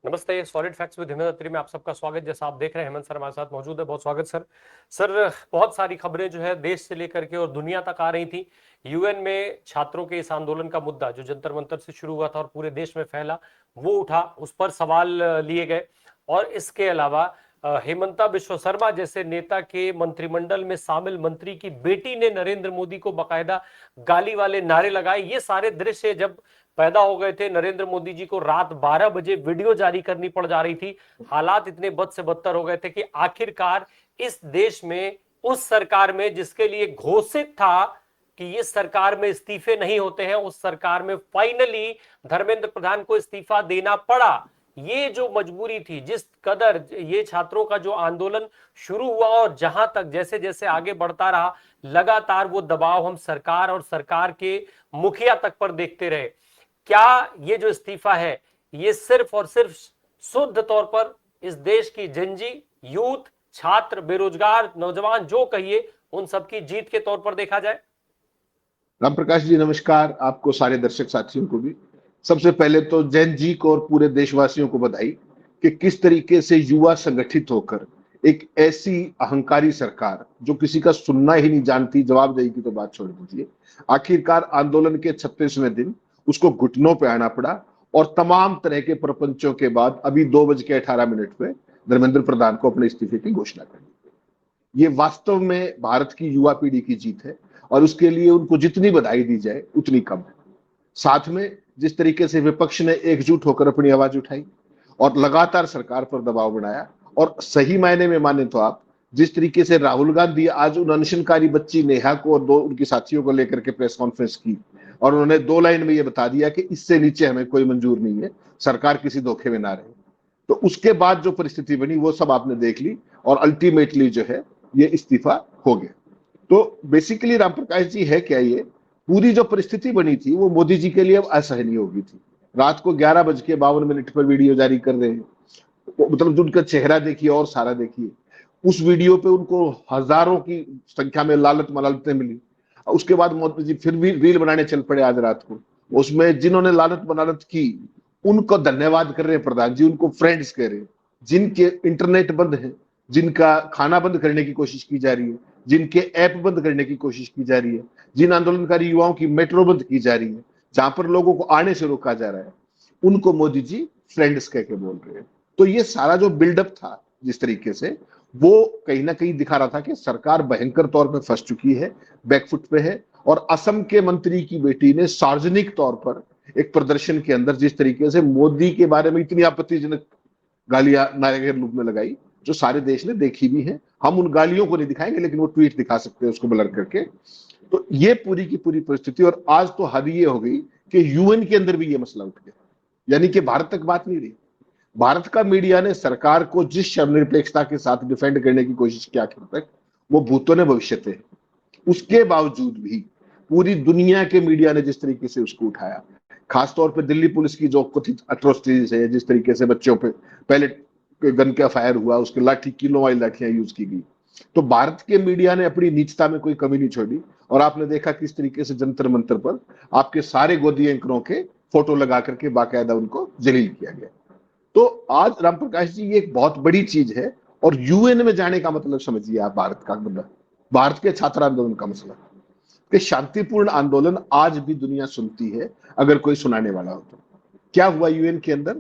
नमस्ते। Solid facts with Hemant अत्री में आप सबका स्वागत। जैसा आप देख रहे हैं, हेमंत सर हमारे साथ मौजूद है। बहुत स्वागत सर। सर, बहुत सारी खबरें जो है देश से लेकर के और दुनिया तक आ रही थी। यूएन में छात्रों के इस आंदोलन का मुद्दा जो जंतर मंतर से शुरू हुआ था और पूरे देश में फैला, वो उठा, उस पर सवाल लिए गए। और इसके अलावा हेमंता बिश्व शर्मा जैसे नेता के मंत्रिमंडल में शामिल मंत्री की बेटी ने नरेंद्र मोदी को बाकायदा गाली वाले नारे लगाए। ये सारे दृश्य जब पैदा हो गए थे, नरेंद्र मोदी जी को रात 12 बजे वीडियो जारी करनी पड़ जा रही थी। हालात इतने बद से बदतर हो गए थे कि आखिरकार इस देश में, उस सरकार में जिसके लिए घोषित था कि ये सरकार में इस्तीफे नहीं होते हैं, उस सरकार में फाइनली धर्मेंद्र प्रधान को इस्तीफा देना पड़ा। ये जो मजबूरी थी, जिस कदर ये छात्रों का जो आंदोलन शुरू हुआ और जहां तक जैसे जैसे आगे बढ़ता रहा, लगातार वो दबाव हम सरकार और सरकार के मुखिया तक पर देखते रहे। क्या ये जो इस्तीफा है, ये सिर्फ और सिर्फ शुद्ध तौर पर इस देश की जनजी, यूथ, छात्र, बेरोजगार, नौजवान, जो कहिए, उन सबकी जीत के तौर पर देखा जाए? राम प्रकाश जी नमस्कार। आपको, सारे दर्शक साथियों को भी सबसे पहले तो जैन जी को और पूरे देशवासियों को बधाई कि किस तरीके से युवा संगठित होकर एक ऐसी अहंकारी सरकार जो किसी का सुनना ही नहीं जानती, जवाबदेही की तो बात छोड़ दीजिए, आखिरकार आंदोलन के 36वें दिन उसको घुटनों पे आना पड़ा। और तमाम तरह के प्रपंचों के बाद अभी 2:18 पे धर्मेंद्र प्रधान को अपने इस्तीफे की घोषणा करनी। ये वास्तव में भारत की युवा पीढ़ी की जीत है और उसके लिए उनको जितनी बधाई दी जाए उतनी कम है। साथ में जिस तरीके से विपक्ष ने एकजुट होकर अपनी आवाज उठाई और लगातार सरकार पर दबाव बनाया, और सही मायने में माने तो आप, जिस तरीके से राहुल गांधी आज उन अनशनकारी बच्ची नेहा को और 2 उनकी साथियों को लेकर के प्रेस कॉन्फ्रेंस की और उन्होंने 2 लाइन में यह बता दिया कि इससे नीचे हमें कोई मंजूर नहीं है, सरकार किसी धोखे में ना रहे। तो उसके बाद जो परिस्थिति बनी वो सब आपने देख ली और अल्टीमेटली जो है ये इस्तीफा हो गया। तो बेसिकली राम प्रकाश जी, है क्या, ये पूरी जो परिस्थिति बनी थी वो मोदी जी के लिए अब असहनीय हो गई थी। रात को 11:52 पर वीडियो जारी कर रहे हैं, मतलब जो उनका चेहरा देखिए और सारा देखिए। उस वीडियो पे उनको हजारों की संख्या में लालत मलालतें मिली। उसके बाद मोदी जी फिर भी रील बनाने चल पड़े आज रात को। उसमें जिन्होंने लालत मलालत की उनको धन्यवाद कर रहे हैं प्रधान जी, उनको फ्रेंड्स कह रहे हैं। जिनके इंटरनेट बंद है, जिनका खाना बंद करने की कोशिश की जा रही है, जिनके ऐप बंद करने की कोशिश की जा रही है, जिन आंदोलनकारी युवाओं की मेट्रो बंद की जा रही है, जहां पर लोगों को आने से रोका जा रहा है, उनको मोदी जी फ्रेंड्स कह के बोल रहे हैं। तो ये सारा जो बिल्डअप था जिस तरीके से, वो कहीं ना कहीं दिखा रहा था कि सरकार भयंकर तौर पर फंस चुकी है, बैकफुट पे है। और असम के मंत्री की बेटी ने सार्वजनिक तौर पर एक प्रदर्शन के अंदर जिस तरीके से मोदी के बारे में इतनी आपत्तिजनक गालियां नारे के रूप में लगाई, जो सारे देश ने देखी भी है। हम उन गालियों को नहीं दिखाएंगे लेकिन वो ट्वीट दिखा सकते हैं उसको ब्लर करके। तो ये पूरी की पूरी परिस्थिति, और आज तो हद ये हो गई कि यूएन के अंदर भी ये मसला उठ गया, यानी कि भारत तक बात नहीं रही। भारत का मीडिया ने सरकार को जिस धर्मनिरपेक्षता के साथ डिफेंड करने की कोशिश की आखिर तक, वो भूतों ने भविष्य थे। उसके बावजूद भी पूरी दुनिया के मीडिया ने जिस तरीके से उसको उठाया, खासतौर पर दिल्ली पुलिस की जो कथित अट्रोसिटीज है, जिस तरीके से बच्चों पे पहले गन का फायर हुआ, उसके लाठी, किलो वाली लाठियां यूज की गई, तो भारत के मीडिया ने अपनी नीचता में कोई कमी नहीं छोड़ी। और आपने देखा किस तरीके से जंतर मंतर पर आपके सारे गोदी एंकरों के फोटो लगा करके बाकायदा उनको जलील किया गया। तो आज राम प्रकाश जी, ये एक बहुत बड़ी चीज है। और यूएन में जाने का मतलब समझिए आप, भारत का मतलब, भारत के छात्र आंदोलन का मसला कि शांतिपूर्ण आंदोलन आज भी दुनिया सुनती है, अगर कोई सुनाने वाला हो तो। क्या हुआ यूएन के अंदर,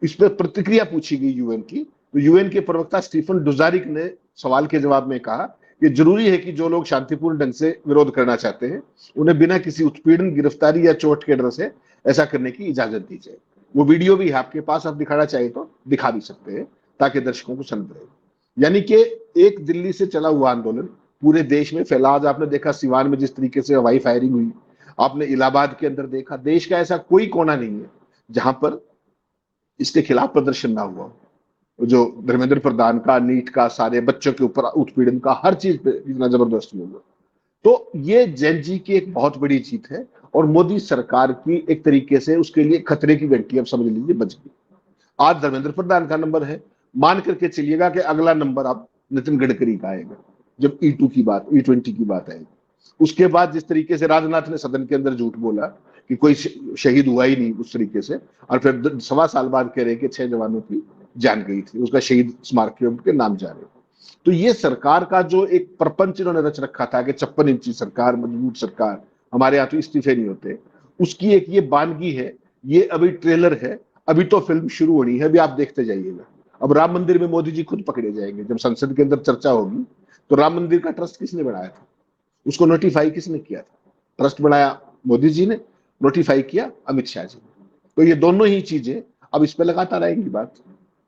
इस पर प्रतिक्रिया पूछी गई यूएन की, तो यूएन के प्रवक्ता स्टीफन डुजारिक ने सवाल के जवाब में कहा कि जरूरी है कि जो लोग शांतिपूर्ण ढंग से विरोध करना चाहते हैं उन्हें बिना किसी उत्पीड़न, गिरफ्तारी या चोट के डर से ऐसा करने की इजाजत दी जाए। वो वीडियो भी है आपके पास, आप दिखाना चाहिए तो दिखा भी सकते हैं ताकि दर्शकों को समझ रहे। यानी कि एक दिल्ली से चला हुआ आंदोलन पूरे देश में फैला। आज आपने देखा सिवान में जिस तरीके से हवाई फायरिंग हुई, आपने इलाहाबाद के अंदर देखा। देश का ऐसा कोई कोना नहीं है जहां पर इसके खिलाफ प्रदर्शन ना हुआ हो। जो धर्मेंद्र प्रधान का, नीट का, सारे बच्चों के ऊपर उत्पीड़न का, हर चीज पे इतना जबरदस्त हुआ। तो ये जैन जी की एक बहुत बड़ी जीत है और मोदी सरकार की एक तरीके से उसके लिए खतरे की घंटी, अब समझ लीजिए, बज गई। आज धर्मेंद्र प्रधान का नंबर है, मान करके चलिएगा कि अगला नंबर अब नितिन गडकरी का आएगा जब E2 की बात, E20 की बात आएगी। उसके बाद जिस तरीके से राजनाथ ने सदन के अंदर झूठ बोला कि कोई शहीद हुआ ही नहीं उस तरीके से, और फिर 1.25 साल बाद कह रहे हैं कि 6 जवानों की जान गई थी, उसका शहीद स्मारक के नाम जा रहे। तो ये सरकार का जो एक प्रपंच इन्होंने रच रखा था कि 56 इंची सरकार, मजबूत सरकार, हमारे यहाँ तो इस्तीफे नहीं होते, उसकी एक ये बानगी है। ये अभी ट्रेलर है, अभी तो फिल्म शुरू होनी है, अभी आप देखते जाइएगा। अब राम मंदिर में मोदी जी खुद पकड़े जाएंगे जब संसद के अंदर चर्चा होगी। तो राम मंदिर का ट्रस्ट किसने बनाया था, उसको नोटिफाई किसने किया था? ट्रस्ट बनाया मोदी जी ने, नोटिफाई किया अमित शाह जी ने। तो ये दोनों ही चीजें अब इस पे लगातार आएंगी बात।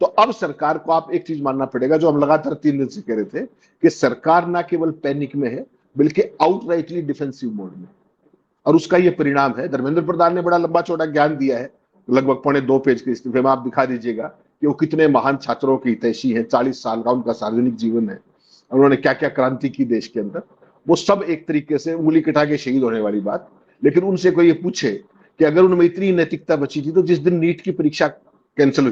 तो अब सरकार को आप एक चीज मानना पड़ेगा, जो हम लगातार 3 दिन से कह रहे थे, कि सरकार ना केवल पैनिक में है बल्कि आउटराइटली डिफेंसिव मोड में, और उसका ये परिणाम है। धर्मेंद्र प्रधान ने बड़ा लंबा चौड़ा ज्ञान दिया है, लगभग 2.25 पेज के इस्तीफे में आप दिखा दीजिएगा कि वो कितने महान छात्रों की हितैषी है, 40 साल का उनका सार्वजनिक जीवन है, उन्होंने क्या क्या क्रांति की देश के अंदर, वो सब एक तरीके से उंगली कटा के शहीद होने वाली बात। लेकिन उनसे कोई ये पूछे कि अगर उनमें इतनी नैतिकता बची थी तो जिस दिन नीट की परीक्षा कैंसिल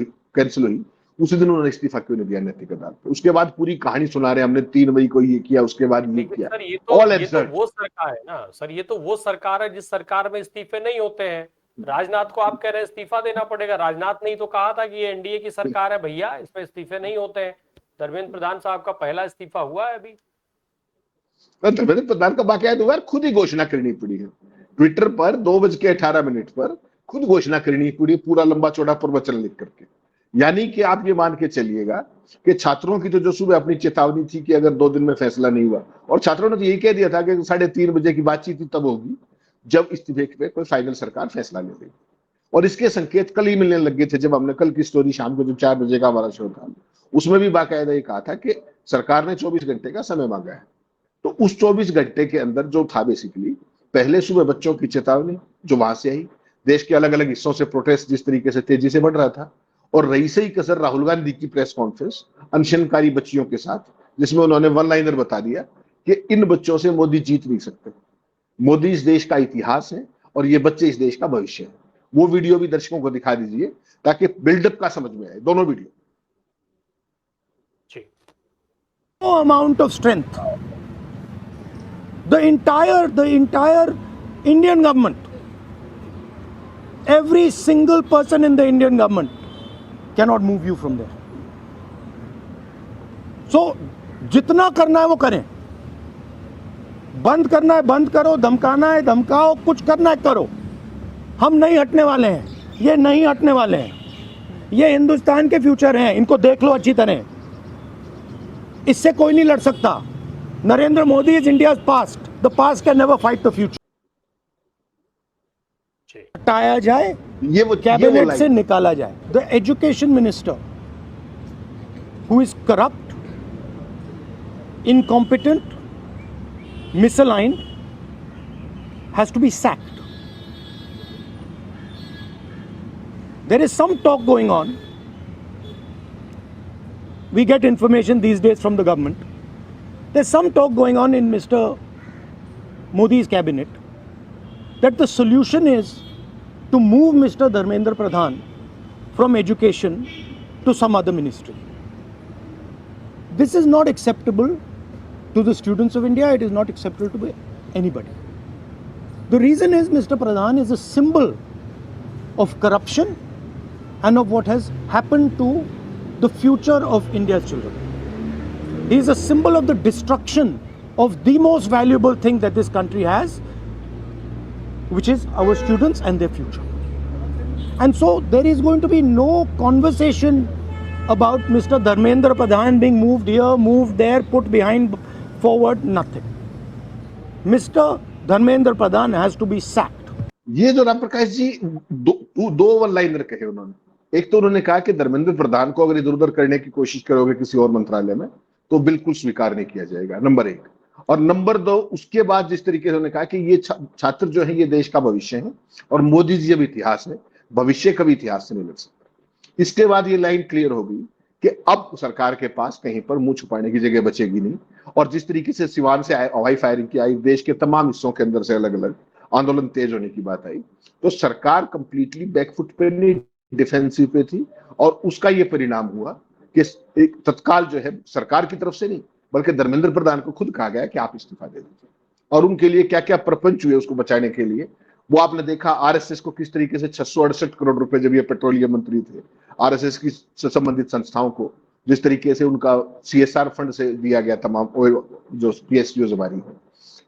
हुई उसी दिन उन्होंने इस्तीफा क्यों नहीं दिया नैतिक आधार पर? उसके बाद पूरी कहानी सुना रहे, हमने 3 मई को ये किया, उसके बाद ये लेकिन किया। सर ऑल ये तो एब्सर्ड। वो सरकार है ना सर, ये तो वो सरकार है जिस सरकार में इस्तीफे नहीं होते हैं। राजनाथ को आप कह रहे हैं इस्तीफा देना पड़ेगा, राजनाथ ने ही तो कहा था कि ये एनडीए की सरकार है भैया, इसमें इस्तीफे नहीं होते हैं। धर्मेंद्र प्रधान साहब का पहला इस्तीफा हुआ है अभी। धर्मेंद्र प्रधान का बाकायदा हुआ, खुद ही घोषणा करनी पड़ी है ट्विटर पर 2:18 पर, खुद घोषणा करनी पड़ी, पूरा लंबा चौड़ा प्रवचन लिख करके। यानी कि आप ये मान के चलिएगा कि छात्रों की तो जो सुबह अपनी चेतावनी थी कि अगर 2 दिन में फैसला नहीं हुआ, और छात्रों ने तो यही कह दिया था कि 3:30 बजे की बातचीत तब होगी जब इस्तीफे पे कोई फाइनल सरकार फैसला ले लेगी। और इसके संकेत कल ही मिलने लग गए थे। जब हमने कल की स्टोरी शाम को जो 4 बजे का हमारा शो था, उसमें भी बाकायदा ये कहा था कि सरकार ने 24 घंटे का समय मांगा है। तो उस 24 घंटे के अंदर जो था, बेसिकली पहले सुबह बच्चों की चेतावनी जो वहां से आई, देश के अलग अलग हिस्सों से प्रोटेस्ट जिस तरीके से तेजी से बढ़ रहा था, और रही से ही कसर राहुल गांधी की प्रेस कॉन्फ्रेंस अनशनकारी बच्चियों के साथ, जिसमें उन्होंने वन लाइनर बता दिया कि इन बच्चों से मोदी जीत नहीं सकते, मोदी इस देश का इतिहास है और ये बच्चे इस देश का भविष्य है। वो वीडियो भी दर्शकों को दिखा दीजिए ताकि बिल्डअप का समझ में आए, दोनों video. No amount of strength. The entire Indian government, every single person in the Indian government cannot move you from there. So, जितना करना है वो करें, बंद करना है बंद करो, धमकाना है धमकाओ, कुछ करना है करो। हम नहीं हटने वाले हैं, ये नहीं हटने वाले हैं। ये हिंदुस्तान के फ्यूचर हैं, इनको देख लो अच्छी तरह। इससे कोई नहीं लड़ सकता। Narendra Modi is India's past, the past can never fight the future. हटाया जाए, ये वो कैबिनेट से निकाला जाए। The education minister who is corrupt, incompetent, misaligned has to be sacked. There is some talk going on. We get information these days from the government. There's some talk going on in Mr. Modi's cabinet that the solution is to move Mr. Dharmendra Pradhan from education to some other ministry. This is not acceptable to the students of India. It is not acceptable to anybody. The reason is Mr. Pradhan is a symbol of corruption and of what has happened to the future of India's children. He is a symbol of the destruction of the most valuable thing that this country has, which is our students and their future. And so there is going to be no conversation about Mr. Dharmendra Pradhan being moved here, moved there, put behind, forward, nothing. Mr. Dharmendra Pradhan has to be sacked. ये जो राम प्रकाश जी दो one liner कहे उन्होंने। एक तो उन्होंने कहा कि धर्मेंद्र प्रधान को अगर इधर उधर करने की कोशिश करोगे किसी और मंत्रालय में तो बिल्कुल स्वीकार नहीं किया जाएगा, नंबर 1। और नंबर 2, उसके बाद जिस तरीके से उन्होंने कहा कि ये छात्र जो है ये देश का भविष्य है और मोदी जी अब इतिहास है, भविष्य कभी इतिहास से नहीं लड़ सकता। इसके बाद ये लाइन क्लियर हो गई कि अब सरकार के पास कहीं पर मुंह छुपाने की जगह बचेगी नहीं। और जिस तरीके से सिवान से हवाई फायरिंग की आई, देश के तमाम हिस्सों के अंदर से अलग अलग आंदोलन तेज होने की बात आई, तो सरकार कंप्लीटली बैकफुट पे नहीं, डिफेंसिव पे थी। और उसका ये परिणाम हुआ कि एक तत्काल जो है सरकार की तरफ से नहीं बल्कि धर्मेंद्र प्रधान को खुद कहा गया कि आप इस्तीफा दे दीजिए। और उनके लिए क्या क्या प्रपंच हुए उसको बचाने के लिए, वो आपने देखा आरएसएस को किस तरीके से 668 करोड़ रुपए, जब ये पेट्रोलियम मंत्री थे, आरएसएस की से संबंधित संस्थाओं को जिस तरीके से उनका सीएसआर फंड से दिया गया तमाम जो पीएसयू हमारी है।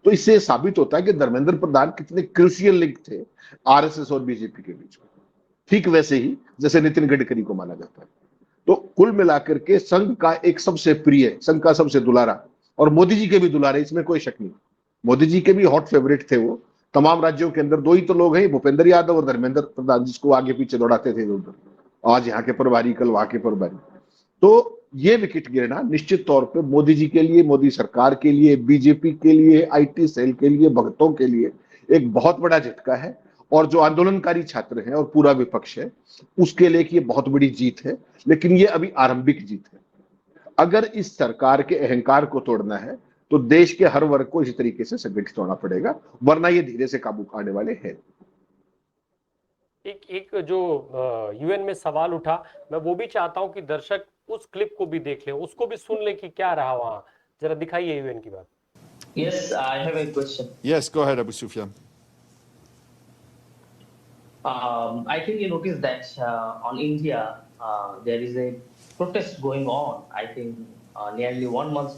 तो इससे साबित होता है कि धर्मेंद्र प्रधान कितने क्रूशियल लिंक थे आरएसएस और बीजेपी के बीच में, ठीक वैसे ही जैसे नितिन गडकरी को माना जाता है। तो कुल मिलाकर के संघ का एक सबसे प्रिय, संघ का सबसे दुलारा, और मोदी जी के भी दुलारे, इसमें कोई शक नहीं, मोदी जी के भी हॉट फेवरेट थे वो। तमाम राज्यों के अंदर दो ही तो लोग हैं, भूपेंद्र यादव और धर्मेंद्र प्रधान, जिसको आगे पीछे दौड़ाते थे उधर, आज यहाँ के प्रभारी कल वहां के प्रभारी। तो ये विकेट गिरना निश्चित तौर पे मोदी जी के लिए, मोदी सरकार के लिए, बीजेपी के लिए, आईटी सेल के लिए, भक्तों के लिए एक बहुत बड़ा झटका है। और जो आंदोलनकारी छात्र हैं और पूरा विपक्ष है उसके लिए ये बहुत बड़ी जीत है, लेकिन ये अभी आरंभिक जीत है। अगर इस सरकार के अहंकार को तोड़ना है तो देश के हर वर्ग को इसी तरीके से संगठित होना पड़ेगा, वरना ये धीरे से काबू पाने वाले हैं। एक जो यूएन में सवाल उठा, मैं वो भी चाहता हूं कि दर्शक उस क्लिप को भी देख लें, उसको भी सुन लें कि क्या रहा वहां। जरा दिखाइए यूएन की बात। Yes, I have a question. Yes, go ahead, Abu Sufyan. I think you noticed that on India there is a protest going on. I think nearly 1 month.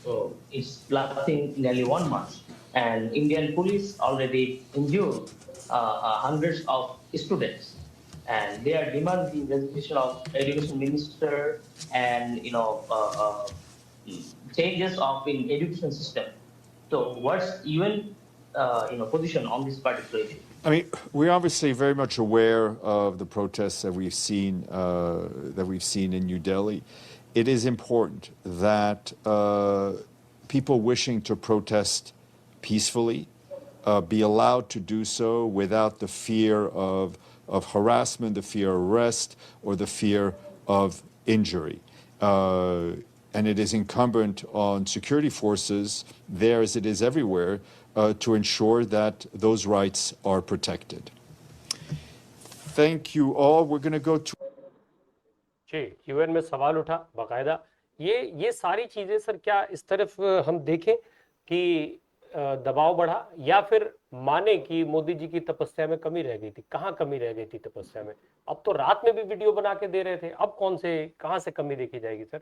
So it's lasting nearly 1 month, and Indian police already injured hundreds of students, and they are demanding resignation of education minister and changes of in education system. So what's UN position on this particular issue? I mean, we're obviously very much aware of the protests that we've seen in New Delhi. It is important that people wishing to protest peacefully be allowed to do so without the fear of harassment, the fear of arrest, or the fear of injury. And it is incumbent on security forces there, as it is everywhere, to ensure that those rights are protected. Thank you all. We're going to go to... जी, UN में सवाल उठा बाकायदा। ये सारी चीजें sir क्या इस तरफ हम देखें कि दबाव बढ़ा, या फिर माने कि मोदी जी की तपस्या में कमी रह गई थी? कहाँ कमी रह गई थी तपस्या में? अब तो रात में भी वीडियो बना के दे रहे थे, अब कहाँ से कमी देखी जाएगी सर?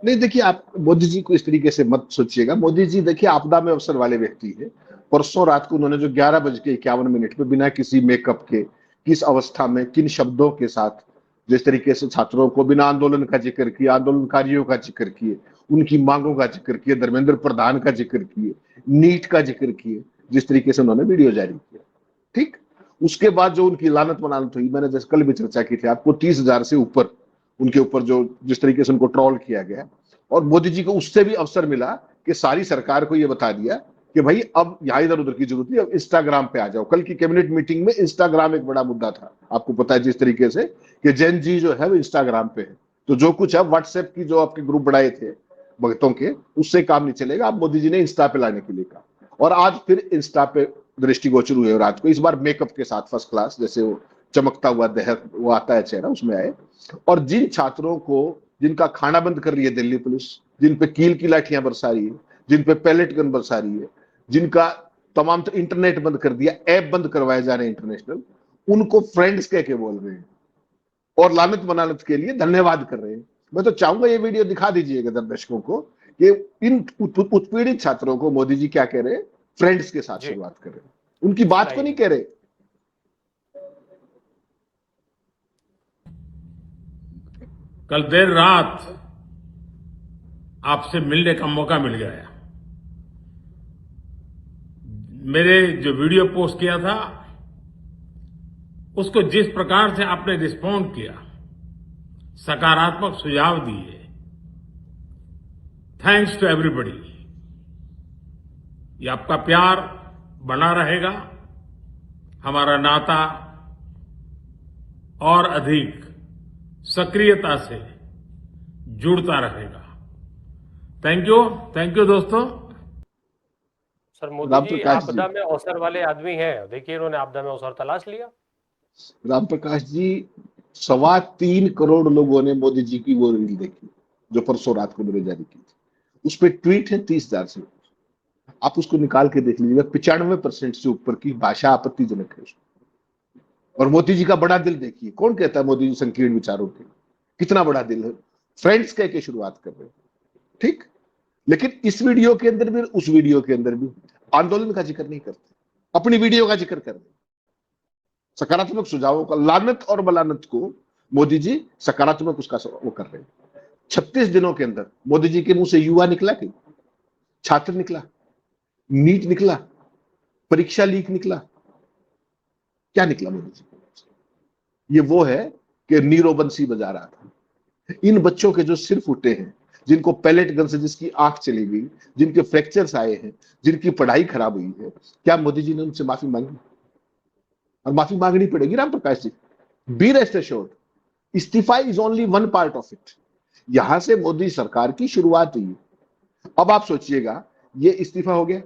नहीं, देखिए, आप मोदी जी को इस तरीके से मत सोचिएगा। मोदी जी देखिए आपदा में अवसर वाले व्यक्ति है। परसों रात को उन्होंने जो 11:51 पे बिना किसी मेकअप के, किस अवस्था में, किन शब्दों के साथ जिस तरीके से छात्रों को बिना आंदोलन का जिक्र किया, आंदोलनकारियों का जिक्र किए, उनकी मांगों का जिक्र किए, धर्मेंद्र प्रधान का जिक्र किए, नीट का जिक्र किए, जिस तरीके से उन्होंने वीडियो जारी किया, ठीक। उसके बाद जो उनकी लानत मनानत हुई, मैंने जैसे कल भी चर्चा की थी आपको, 30,000 से ऊपर उनके ऊपर जो जिस तरीके से उनको ट्रोल किया गया, और मोदी जी को उससे भी अवसर मिला कि सारी सरकार को यह बता दिया कि भाई अब यहां इधर उधर की जरूरत नहीं, अब इंस्टाग्राम पे आ जाओ। कल की कैबिनेट मीटिंग में इंस्टाग्राम एक बड़ा मुद्दा था, आपको पता है, जिस तरीके से कि जेन जी जो है वो इंस्टाग्राम पे है, तो जो कुछ है व्हाट्सएप की जो आपके ग्रुप बनाए थे भक्तों के, उससे काम नहीं चलेगा। अब मोदी जी ने इंस्टा पे लाने के लिए कहा, और आज फिर इंस्टा पे दृष्टिगोचर हुए रात को, इस बार मेकअप के साथ फर्स्ट क्लास, जैसे वो चमकता हुआ देह वो आता है चेहरा, उसमें आए। और जिन छात्रों को, जिनका खाना बंद कर रही है दिल्ली पुलिस, जिन पे कील की लाठियां बरसा रही है, जिन पे पैलेट गन बरसा रही है, जिनका तमाम तो इंटरनेट बंद कर दिया, ऐप बंद करवाए जा रहे हैं इंटरनेशनल, उनको फ्रेंड्स कह के बोल रहे हैं और लानत मनानत के लिए धन्यवाद कर रहे हैं। मैं तो चाहूंगा ये वीडियो दिखा दीजिएगा दर्शकों को कि इन उत्पीड़ित छात्रों को मोदी जी क्या कह रहे हैं, फ्रेंड्स के साथ शुरुआत कर रहे हैं, उनकी बात को नहीं कह रहे। कल देर रात आपसे मिलने का मौका मिल गया। मेरे जो वीडियो पोस्ट किया था उसको जिस प्रकार से आपने रिस्पॉन्ड किया, सकारात्मक सुझाव दिए, थैंक्स टू एवरीबॉडी। ये आपका प्यार बना रहेगा, हमारा नाता और अधिक सक्रियता से जुड़ता रहेगा। थैंक यू दोस्तों। सर मोदी जी आपदा में अवसर वाले आदमी हैं, देखिए इन्होंने आपदा में अवसर तलाश लिया। राम प्रकाश जी, 3.25 करोड़ लोगों ने मोदी जी की वो रील देखी जो परसों रात को मैंने जारी की थी, उस पर ट्वीट है 30,000 से। आप उसको निकाल के देख लीजिएगा, 95% से ऊपर की भाषा आपत्तिजनक है। और मोदी जी का बड़ा दिल देखिए, कौन कहता है मोदी जी संकीर्ण विचारों के, कितना बड़ा दिल है, फ्रेंड्स कह के शुरुआत कर रहे हैं, ठीक। लेकिन इस वीडियो के अंदर भी, उस वीडियो के अंदर भी आंदोलन का जिक्र नहीं करते, अपनी वीडियो का जिक्र कर रहे हैं। सकारात्मक सुझावों का, लानत और बलानत को मोदी जी सकारात्मक उसका वो कर रहे हैं। 36 दिनों के अंदर मोदी जी के मुंह से युवा निकला, कि छात्र निकला, नीट निकला, परीक्षा लीक निकला, क्या निकला मोदी जी? ये वो है कि नीरो बंसी बजा रहा था। इन बच्चों के जो सिर फूटे हैं, जिनको पैलेट गन से जिसकी आंख चली गई, जिनके फ्रैक्चर्स आए हैं, जिनकी पढ़ाई खराब हुई है, क्या मोदी जी ने उनसे माफी मांगी? और माफी मांगनी पड़ेगी Ram Prakash ji, B rest assured. इस्तीफा is only one part of it. यहां से मोदी सरकार की शुरुआत हुई। अब आप सोचिएगा, ये इस्तीफा हो गया,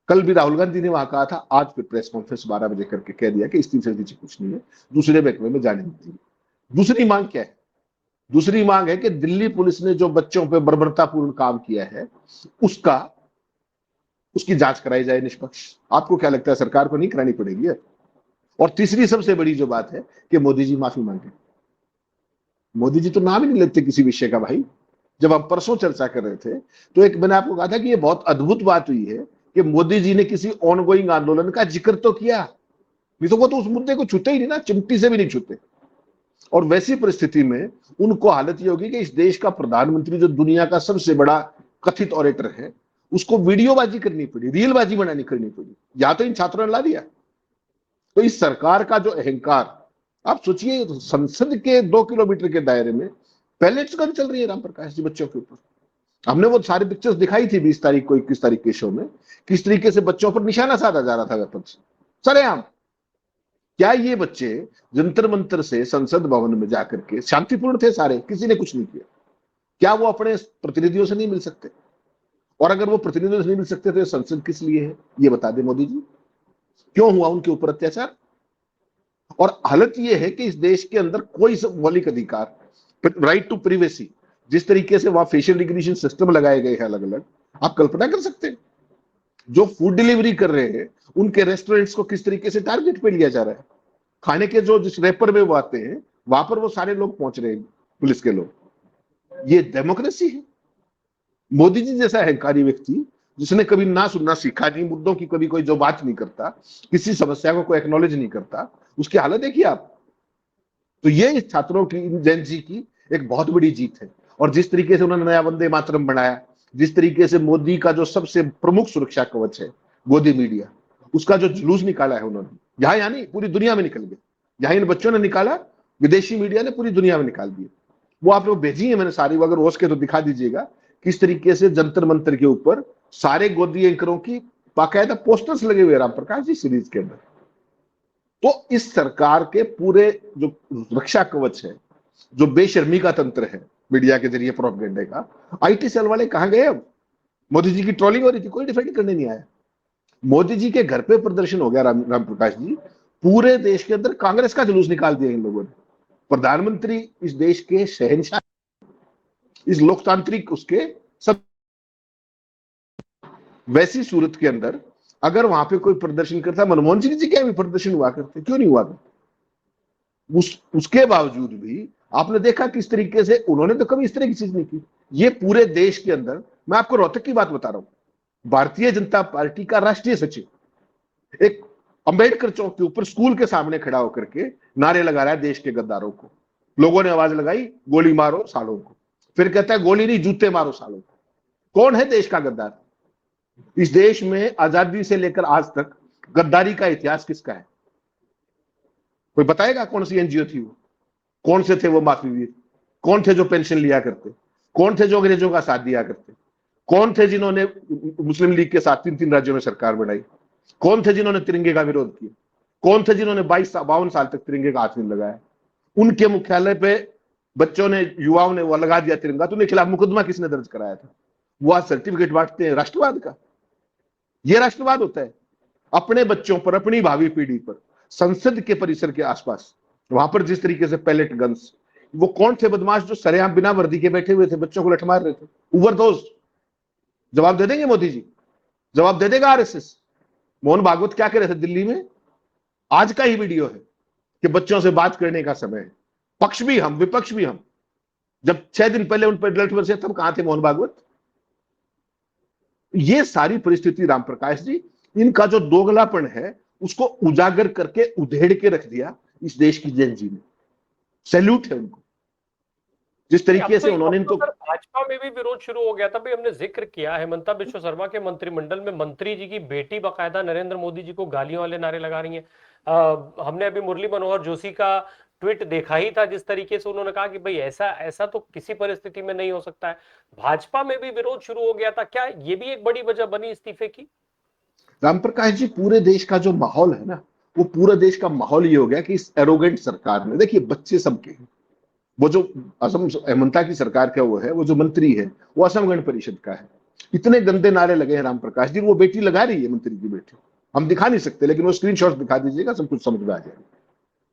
कल भी राहुल गांधी ने वहां कहा था, आज फिर प्रेस कॉन्फ्रेंस 12 बजे करके कह दिया कि इस्तीफे नीचे कुछ नहीं है, दूसरे महकमे में जाने दीजिए। दूसरी मांग क्या है? दूसरी मांग है कि दिल्ली पुलिस ने जो बच्चों पर बर्बरतापूर्ण काम किया है, उसकी जांच कराई जाए निष्पक्ष। आपको क्या लगता है, सरकार को नहीं करानी पड़ेगी? और तीसरी सबसे बड़ी जो बात है कि मोदी जी माफी मांगे। मोदी जी तो नाम ही नहीं लेते किसी विषय का भाई। जब हम परसों चर्चा कर रहे थे तो एक मैंने आपको कहा था कि ये बहुत अद्भुत बात हुई है कि मोदी जी ने किसी ऑनगोइंग आंदोलन का जिक्र तो किया, नहीं तो वो तो उस मुद्दे को छूते ही नहीं ना, चिमटी से भी नहीं छूते। और वैसी परिस्थिति में उनको हालत ये होगी कि इस देश का प्रधानमंत्री, जो दुनिया का सबसे बड़ा कथित ऑरेटर है, उसको वीडियोबाजी करनी पड़ी, रीलबाजी बनानी करनी पड़ी। या तो इन छात्रों ने ला दिया। तो इस सरकार का जो अहंकार, आप सोचिए, संसद के 2 किलोमीटर के दायरे में पैलेट्स गन चल रही है राम प्रकाश जी बच्चों के ऊपर। हमने वो सारी पिक्चर्स दिखाई थी 20 तारीख को, 21 तारीख के शो में, किस तरीके से बच्चों पर निशाना साधा जा रहा था वेपन से, सरेआम। क्या ये बच्चे जंतर मंतर से संसद भवन में जाकर के शांतिपूर्ण थे सारे, किसी ने कुछ नहीं किया? क्या वो अपने प्रतिनिधियों से नहीं मिल सकते? और अगर वो प्रतिनिधियों से नहीं मिल सकते तो ये संसद किस लिए है, ये बता दे मोदी जी। क्यों हुआ उनके ऊपर अत्याचार? और हालत ये है कि इस देश के अंदर कोई मौलिक अधिकार, राइट टू प्रिवेसी, जिस तरीके से वहां फेशियल रिकग्निशन सिस्टम लगाए गए हैं अलग अलग, आप कल्पना कर सकते हैं? जो फूड डिलीवरी कर रहे हैं उनके रेस्टोरेंट्स को किस तरीके से टारगेट पे लिया जा रहा है। खाने के जो जिस रैपर में वो आते हैं, वहां पर वो सारे लोग पहुंच रहे हैं, पुलिस के लोग। ये डेमोक्रेसी है? मोदी जी जैसा अहंकारी व्यक्ति, जिसने कभी ना सुनना सीखा नहीं, मुद्दों की कभी कोई जो बात नहीं करता, किसी समस्या को कोई एक्नॉलेज नहीं करता, उसकी हालत देखिए आप। तो ये इस छात्रों की, जैन जी की एक बहुत बड़ी जीत है। और जिस तरीके से उन्होंने नया वंदे मातरम बनाया, जिस तरीके से मोदी का जो सबसे प्रमुख सुरक्षा कवच है गोदी मीडिया, उसका जो जुलूस निकाला है उन्होंने, यहां नहीं पूरी दुनिया में निकल गया। जहां इन बच्चों ने निकाला, विदेशी मीडिया ने पूरी दुनिया में निकाल दिया। वो आप लोग भेजी है मैंने सारी, अगर हो सके तो दिखा दीजिएगा किस तरीके से जंतर मंतर के ऊपर सारे गोदी एंकरों की बाकायदा पोस्टर्स लगे हुए राम प्रकाश जी सीरीज के अंदर। तो इस सरकार के पूरे जो रक्षा कवच है, जो बेशर्मी का तंत्र है मीडिया के जरिए प्रोपेगेंडा का, आईटी सेल वाले कहां गए? अब मोदी जी की ट्रोलिंग हो रही थी, कोई डिफेंड करने नहीं आया। मोदी जी के घर पे प्रदर्शन हो गया राम प्रकाश जी, पूरे देश के अंदर कांग्रेस का जुलूस निकाल दिया इन लोगों ने। प्रधानमंत्री इस देश के शहंशाह, इस लोकतांत्रिक उसके सब, वैसी सूरत के अंदर अगर वहां पे कोई प्रदर्शन करता, मनमोहन सिंह जी के भी प्रदर्शन हुआ करते, क्यों नहीं हुआ करते? उसके बावजूद भी आपने देखा किस तरीके से उन्होंने तो कभी इस तरह की चीज नहीं की। ये पूरे देश के अंदर, मैं आपको रोहतक की बात बता रहा हूं, भारतीय जनता पार्टी का राष्ट्रीय सचिव एक अंबेडकर चौक के ऊपर स्कूल के सामने खड़ा होकर के नारे लगा रहा है देश के गद्दारों को। लोगों ने आवाज लगाई, गोली मारो सालों को। फिर कहता है गोली नहीं, जूते मारो सालों को। कौन है देश का गद्दार? इस देश में आजादी से लेकर आज तक गद्दारी का इतिहास किसका है? कोई बताएगा कौन सी एनजीओ थी वो? कौन से थे वो माफी वीर? कौन थे जो पेंशन लिया करते? कौन थे जो अंग्रेजों का साथ दिया करते? कौन थे जिन्होंने मुस्लिम लीग के साथ 3-3 राज्यों में सरकार बनाई? कौन थे जिन्होंने तिरंगे का विरोध किया? कौन थे जिन्होंने 52 साल तक तिरंगे का हाथ नहीं लगाया? उनके मुख्यालय पे बच्चों ने, युवाओं ने वो लगा दिया तिरंगा, तो उनके खिलाफ मुकदमा किसने दर्ज कराया था? वो आज सर्टिफिकेट बांटते हैं राष्ट्रवाद का। यह राष्ट्रवाद होता है? अपने बच्चों पर, अपनी भावी पीढ़ी पर, संसद के परिसर के आसपास वहां पर जिस तरीके से पैलेट गन्स, वो कौन थे बदमाश जो सरेआम बिना वर्दी के बैठे हुए थे, बच्चों को लठ मार रहे थे? ओवरडोज। जवाब दे देंगे मोदी जी? जवाब दे देगा आरएसएस। मोहन भागवत क्या कह रहे थे दिल्ली में, आज का ही वीडियो है कि बच्चों से बात करने का समय है, पक्ष भी हम विपक्ष भी हम। जब 6 दिन पहले उन पर ड्रग्स बरसे तब कहां थे मोहन भागवत? ये सारी परिस्थिति राम प्रकाश जी, इनका जो दोगलापन है उसको उजागर करके उधेड़ के रख दिया इस देश की जेन जी ने। सैल्यूट है उनको, जिस तरीके से उन्होंने इनको। भाजपा में भी विरोध शुरू हो गया था। भाई हमने जिक्र किया है हेमंता बिश्व शर्मा के मंत्रिमंडल में मंत्री जी की बेटी बाकायदा नरेंद्र मोदी जी को गालियों वाले नारे लगा रही है। हमने अभी मुरली मनोहर जोशी का ट्वीट देखा ही था, जिस तरीके से उन्होंने कहा कि भाई ऐसा ऐसा तो किसी परिस्थिति में नहीं हो सकता है। भाजपा में भी विरोध शुरू हो गया था, क्या ये भी एक बड़ी वजह बनी इस्तीफे की? राम प्रकाश जी, पूरे देश का जो माहौल है ना, वो पूरा देश का माहौल ये हो गया कि इस एरोगेंट सरकार ने, देखिए बच्चे सबके हैं, वो जो असम हेमंता की सरकार का वो है, वो जो मंत्री है वो असम गण परिषद का है। इतने गंदे नारे लगे हैं राम प्रकाश जी, वो बेटी लगा रही है, मंत्री की बेटी, हम दिखा नहीं सकते लेकिन वो स्क्रीनशॉट दिखा दीजिएगा, सब कुछ समझ में आ जाएगा।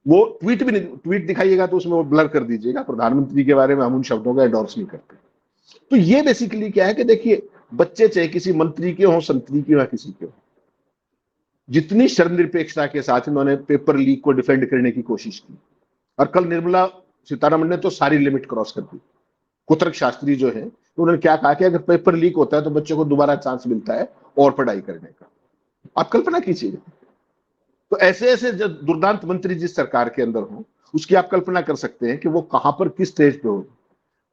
वो ट्वीट भी नहीं, ट्वीट दिखाइएगा तो उसमें वो ब्लर कर दीजिएगा, प्रधानमंत्री के बारे में हम उन शब्दों का एंडोर्स नहीं करते। तो ये बेसिकली क्या है कि देखिए, बच्चे चाहे किसी मंत्री के हों, संतरी के हो, किसी के हो, जितनी शर्मनिरपेक्षता के साथ इन्होंने पेपर लीक को डिफेंड करने की कोशिश की, और कल निर्मला सीतारमण ने तो सारी लिमिट क्रॉस कर दी। कुतर्क शास्त्री जो है उन्होंने क्या कहा कि अगर पेपर लीक होता है तो बच्चों को दोबारा चांस मिलता है और पढ़ाई करने का। आप कल्पना कीजिए, तो ऐसे ऐसे जब दुर्दांत मंत्री जिस सरकार के अंदर हो, उसकी आप कल्पना कर सकते हैं कि वो कहां पर किस स्टेज पे हो।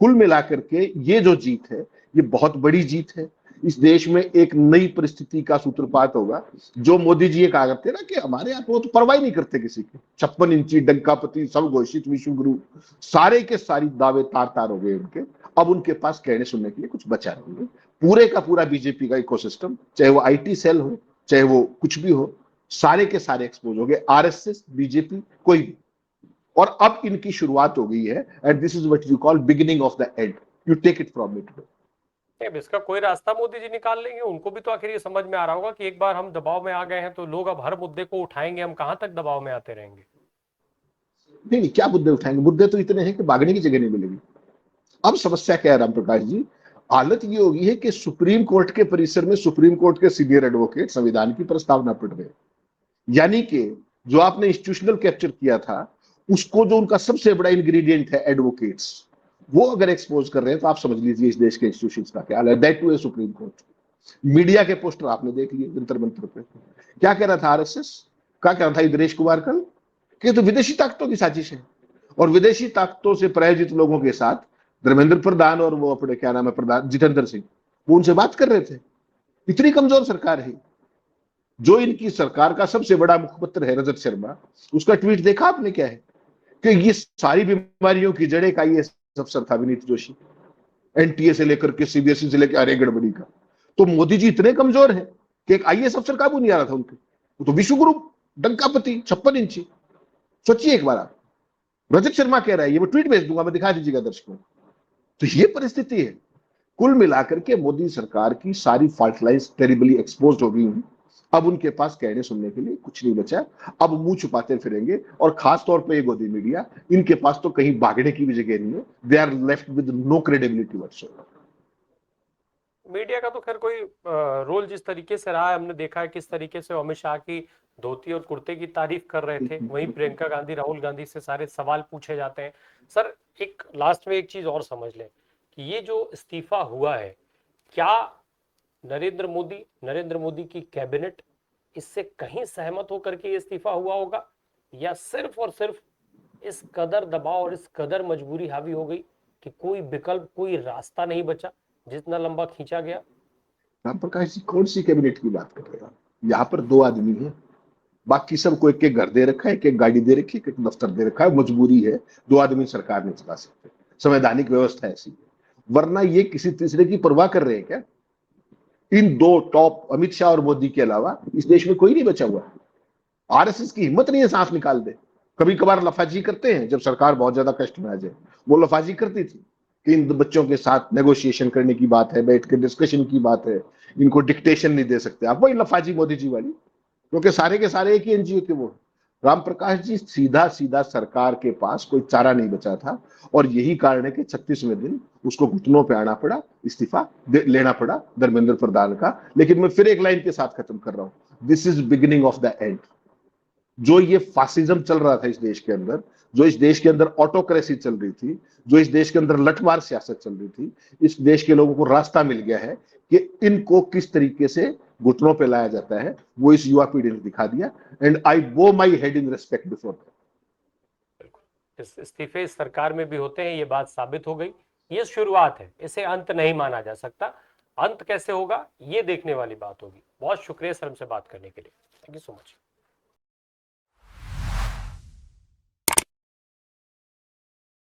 कुल मिलाकर के ये जो जीत है, ये बहुत बड़ी जीत है। इस देश में एक नई परिस्थिति का सूत्रपात होगा। जो मोदी जी ये कहा करते ना कि हमारे यहाँ वो तो परवाह नहीं करते किसी की, 56 इंची डंकापति सब घोषित विश्व गुरु, सारे के सारी दावे तार तार हो गए उनके। अब उनके पास कहने सुनने के लिए कुछ बचा नहीं है। पूरे का पूरा बीजेपी का इकोसिस्टम, चाहे वो IT सेल हो, चाहे वो कुछ भी हो, सारे के सारे एक्सपोज हो गए, RSS, बीजेपी, कोई भी। और अब इनकी शुरुआत हो गई है, and this is what you call beginning of the end. You take it from it. इसका कोई रास्ता मोदी जी निकाल लेंगे? उनको भी तो आखिर ये समझ में आ रहा होगा कि एक बार हम दबाव में आ गए हैं तो लोग अब हर मुद्दे को उठाएंगे, हम कहां तक दबाव में आते रहेंगे? नहीं, क्या मुद्दे उठाएंगे? मुद्दे तो इतने हैं कि भागने की जगह नहीं मिलेगी। अब समस्या क्या है राम प्रकाश जी? हालत ये होगी है कि सुप्रीम कोर्ट के परिसर में सुप्रीम कोर्ट के सीनियर एडवोकेट संविधान की प्रस्तावना पढ़ रहे, यानी कि जो आपने इंस्टीट्यूशनल कैप्चर किया था, उसको जो उनका सबसे बड़ा इंग्रेडिएंट है एडवोकेट्स, वो अगर एक्सपोज कर रहे हैं तो आप समझ लीजिए इस देश के इंस्टीट्यूशंस का क्या हाल है। That to a supreme court. Media के पोस्टर आपने देख लिए जंतर मंतर पे, क्या कह रहा था RSS, क्या कह रहा था दिनेश कुमार कल, कि तो विदेशी ताकतों की साजिश है, और विदेशी ताकतों से प्रायोजित लोगों के साथ धर्मेंद्र प्रधान और वो अपने क्या नाम है प्रधान जितेंद्र सिंह, वो उनसे बात कर रहे थे। इतनी कमजोर सरकार है। जो इनकी सरकार का सबसे बड़ा मुखपत्र है रजत शर्मा, उसका ट्वीट देखा आपने क्या है कि ये सारी बीमारियों की जड़ें का IAS अफसर था विनीत जोशी, NTA से लेकर के CBSE से लेकर अरे गड़बड़ी का। तो मोदी जी इतने कमजोर हैं कि एक IAS अफसर काबू नहीं आ रहा था उनके, वो तो विश्वगुरु डंकापति 56 इंची। सोचिए एक बार आप, रजत शर्मा कह रहा है, ये मैं ट्वीट भेज दूंगा, मैं दिखा दीजिएगा दर्शकों। तो ये परिस्थिति है। कुल मिलाकर के मोदी सरकार की सारी फॉल्ट लाइन्स टेरिबली एक्सपोज हो गई हैं। अब उनके पास कहने सुनने के लिए कुछ नहीं बचा। अब मुंह छुपाते फिरेंगे, और खास तौर पे ये गोदी मीडिया, इनके पास तो कहीं भागने की भी जगह नहीं है। They are left with no credibility whatsoever. Media का तो खैर कोई रोल जिस तरीके से रहा है, हमने देखा है किस तरीके से अमित शाह की धोती और कुर्ते की तारीफ कर रहे थे, वहीं प्रियंका गांधी राहुल गांधी से सारे सवाल पूछे जाते हैं। सर एक लास्ट में एक चीज और समझ लें कि ये जो इस्तीफा हुआ है, क्या नरेंद्र मोदी की कैबिनेट इससे कहीं सहमत होकर के ये इस्तीफा हुआ होगा, या सिर्फ और सिर्फ इस कदर दबाव और इस कदर मजबूरी हावी हो गई कि कोई विकल्प, कोई रास्ता नहीं बचा, जितना लंबा खींचा गया? राम प्रकाश जी, कौन सी कैबिनेट की बात कर रहे हैं? यहाँ पर 2 आदमी हैं, बाकी सबको एक एक घर दे रखा है, एक एक गाड़ी दे रखी है, एक एक दफ्तर दे रखा है। मजबूरी है, 2 आदमी सरकार नहीं चला सकते, संवैधानिक व्यवस्था ऐसी है। वरना ये किसी तीसरे की परवाह कर रहे हैं क्या? इन 2 टॉप अमित शाह और मोदी के अलावा इस देश में कोई नहीं बचा हुआ। RSS की हिम्मत नहीं है सांस निकाल दे। कभी कभार लफाजी करते हैं, जब सरकार बहुत ज्यादा कष्ट में आ जाए, वो लफाजी करती थी कि इन बच्चों के साथ नेगोशिएशन करने की बात है, बैठ के डिस्कशन की बात है, इनको डिक्टेशन नहीं दे सकते आप। वही लफाजी मोदी जी वाली, क्योंकि सारे के सारे एक ही NGO के वो। रामप्रकाश जी, सीधा सीधा सरकार के पास कोई चारा नहीं बचा था और यही कारण है कि 36वें दिन उसको घुटनों पे आना पड़ा, इस्तीफा लेना पड़ा धर्मेंद्र प्रधान का। लेकिन मैं फिर एक लाइन के साथ खत्म कर रहा हूं, this is beginning of the and. जो ये फासिज्म चल रहा था इस देश के अंदर, जो इस देश के अंदर ऑटोक्रेसी चल रही थी, जो इस देश के अंदर लठमार सियासत चल रही थी, इस देश के लोगों को रास्ता मिल गया है कि इनको किस तरीके से घुटनों पे लाया जाता है, वो इस युवा पीढ़ी ने दिखा दिया। एंड आई बो my head in respect before that. इस्तीफे इस सरकार में भी होते हैं, ये बात साबित हो गई। ये शुरुआत है, इसे अंत नहीं माना जा सकता। अंत कैसे होगा ये देखने वाली बात होगी। बहुत शुक्रिया सर हमसे बात करने के लिए। Thank you so much.